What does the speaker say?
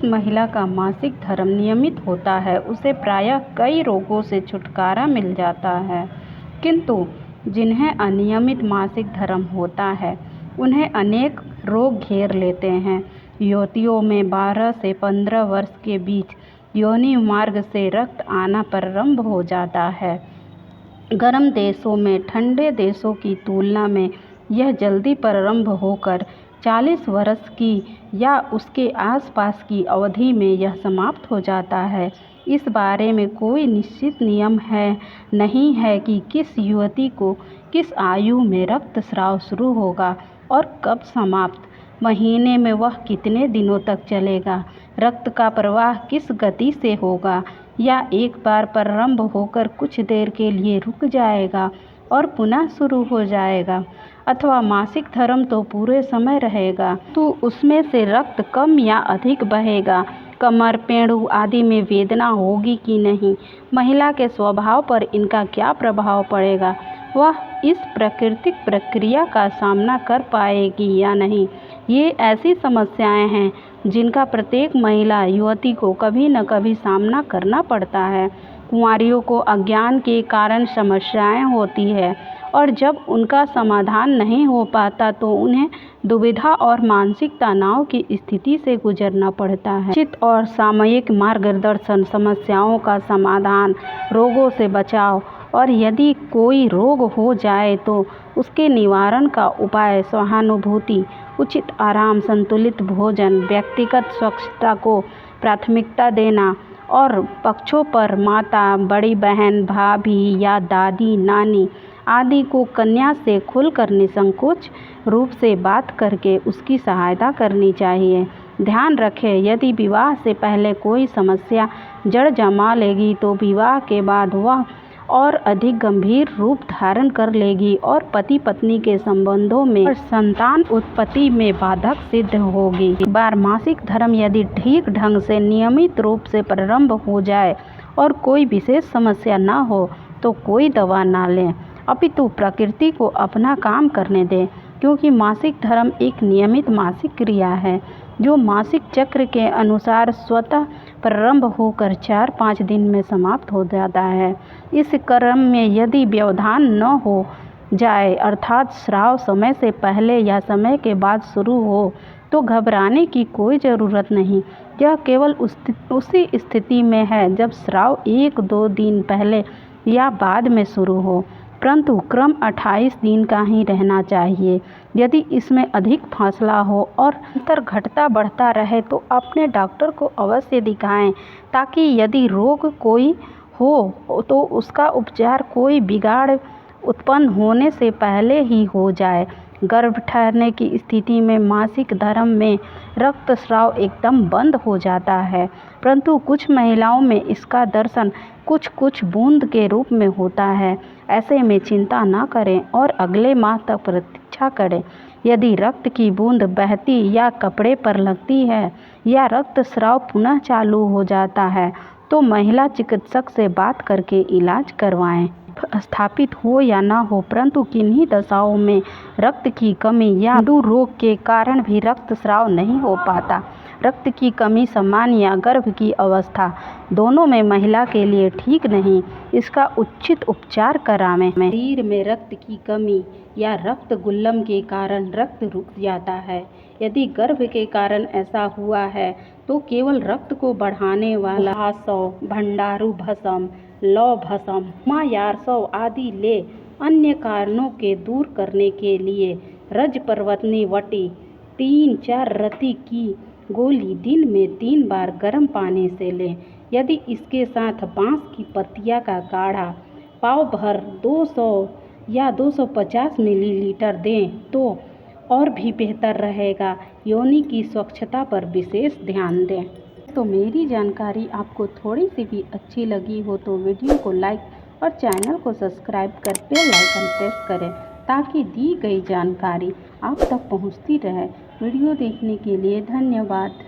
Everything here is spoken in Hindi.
महिला का मासिक धर्म नियमित होता है उसे प्रायः कई रोगों से छुटकारा मिल जाता है, किंतु जिन्हें अनियमित मासिक धर्म होता है उन्हें अनेक रोग घेर लेते हैं। युवतियों में 12 से 15 वर्ष के बीच योनि मार्ग से रक्त आना प्रारंभ हो जाता है। गर्म देशों में ठंडे देशों की तुलना में यह जल्दी प्रारंभ होकर 40 वर्ष की या उसके आसपास की अवधि में यह समाप्त हो जाता है। इस बारे में कोई निश्चित नियम नहीं है कि किस युवती को किस आयु में रक्तस्राव शुरू होगा और कब समाप्त। महीने में वह कितने दिनों तक चलेगा, रक्त का प्रवाह किस गति से होगा, या एक बार प्रारंभ होकर कुछ देर के लिए रुक जाएगा और पुनः शुरू हो जाएगा, अथवा मासिक धर्म तो पूरे समय रहेगा तो उसमें से रक्त कम या अधिक बहेगा। कमर, पेड़ू आदि में वेदना होगी कि नहीं, महिला के स्वभाव पर इनका क्या प्रभाव पड़ेगा, वह इस प्राकृतिक प्रक्रिया का सामना कर पाएगी या नहीं, ये ऐसी समस्याएं हैं जिनका प्रत्येक महिला युवती को कभी न कभी सामना करना पड़ता है। कुंवारियों को अज्ञान के कारण समस्याएं होती है और जब उनका समाधान नहीं हो पाता तो उन्हें दुविधा और मानसिक तनाव की स्थिति से गुजरना पड़ता है। उचित और सामयिक मार्गदर्शन, समस्याओं का समाधान, रोगों से बचाव और यदि कोई रोग हो जाए तो उसके निवारण का उपाय, सहानुभूति, उचित आराम, संतुलित भोजन, व्यक्तिगत स्वच्छता को प्राथमिकता देना और पक्षों पर माता, बड़ी बहन, भाभी या दादी, नानी आदि को कन्या से खुलकर निसंकोच रूप से बात करके उसकी सहायता करनी चाहिए। ध्यान रखें, यदि विवाह से पहले कोई समस्या जड़ जमा लेगी तो विवाह के बाद वह और अधिक गंभीर रूप धारण कर लेगी और पति पत्नी के संबंधों में और संतान उत्पत्ति में बाधक सिद्ध होगी। एक बार मासिक धर्म यदि ठीक ढंग से नियमित रूप से प्रारंभ हो जाए और कोई विशेष समस्या न हो तो कोई दवा न लें, अपितु प्रकृति को अपना काम करने दें, क्योंकि मासिक धर्म एक नियमित मासिक क्रिया है जो मासिक चक्र के अनुसार स्वतः प्रारंभ होकर 4-5 दिन में समाप्त हो जाता है। इस क्रम में यदि व्यवधान न हो जाए, अर्थात स्राव समय से पहले या समय के बाद शुरू हो, तो घबराने की कोई ज़रूरत नहीं। यह केवल उसी स्थिति में है जब स्राव 1-2 दिन पहले या बाद में शुरू हो, परंतु क्रम 28 दिन का ही रहना चाहिए। यदि इसमें अधिक फासला हो और अंतर घटता बढ़ता रहे तो अपने डॉक्टर को अवश्य दिखाएं, ताकि यदि रोग कोई हो तो उसका उपचार कोई बिगाड़ उत्पन्न होने से पहले ही हो जाए। गर्भ ठहरने की स्थिति में मासिक धर्म में रक्तस्राव एकदम बंद हो जाता है, परंतु कुछ महिलाओं में इसका दर्शन कुछ बूंद के रूप में होता है। ऐसे में चिंता न करें और अगले माह तक प्रतीक्षा करें। यदि रक्त की बूंद बहती या कपड़े पर लगती है या रक्तस्राव पुनः चालू हो जाता है तो महिला चिकित्सक से बात करके इलाज करवाएं। स्थापित हो या न हो, परंतु किन्हीं दशाओं में रक्त की कमी या रोग के कारण भी रक्तस्राव नहीं हो पाता। रक्त की कमी सामान्य या गर्भ की अवस्था दोनों में महिला के लिए ठीक नहीं, इसका उचित उपचार करावें। शरीर में रक्त की कमी या रक्त गुल्लम के कारण रक्त रुक जाता है। यदि गर्भ के कारण ऐसा हुआ है तो केवल रक्त को बढ़ाने वाला आसव, भंडारू भस्म, लौ भस्म, मायारसव आदि ले। अन्य कारणों के दूर करने के लिए रजपर्वतनी वटी 3-4 रति की गोली दिन में 3 बार गर्म पानी से लें। यदि इसके साथ बांस की पत्तियां का काढ़ा पाव भर 200 या 250 मिलीलीटर दें तो और भी बेहतर रहेगा। योनि की स्वच्छता पर विशेष ध्यान दें। तो मेरी जानकारी आपको थोड़ी सी भी अच्छी लगी हो तो वीडियो को लाइक और चैनल को सब्सक्राइब कर बेल आइकन प्रेस करें, ताकि दी गई जानकारी आप तक पहुंचती रहे। वीडियो देखने के लिए धन्यवाद।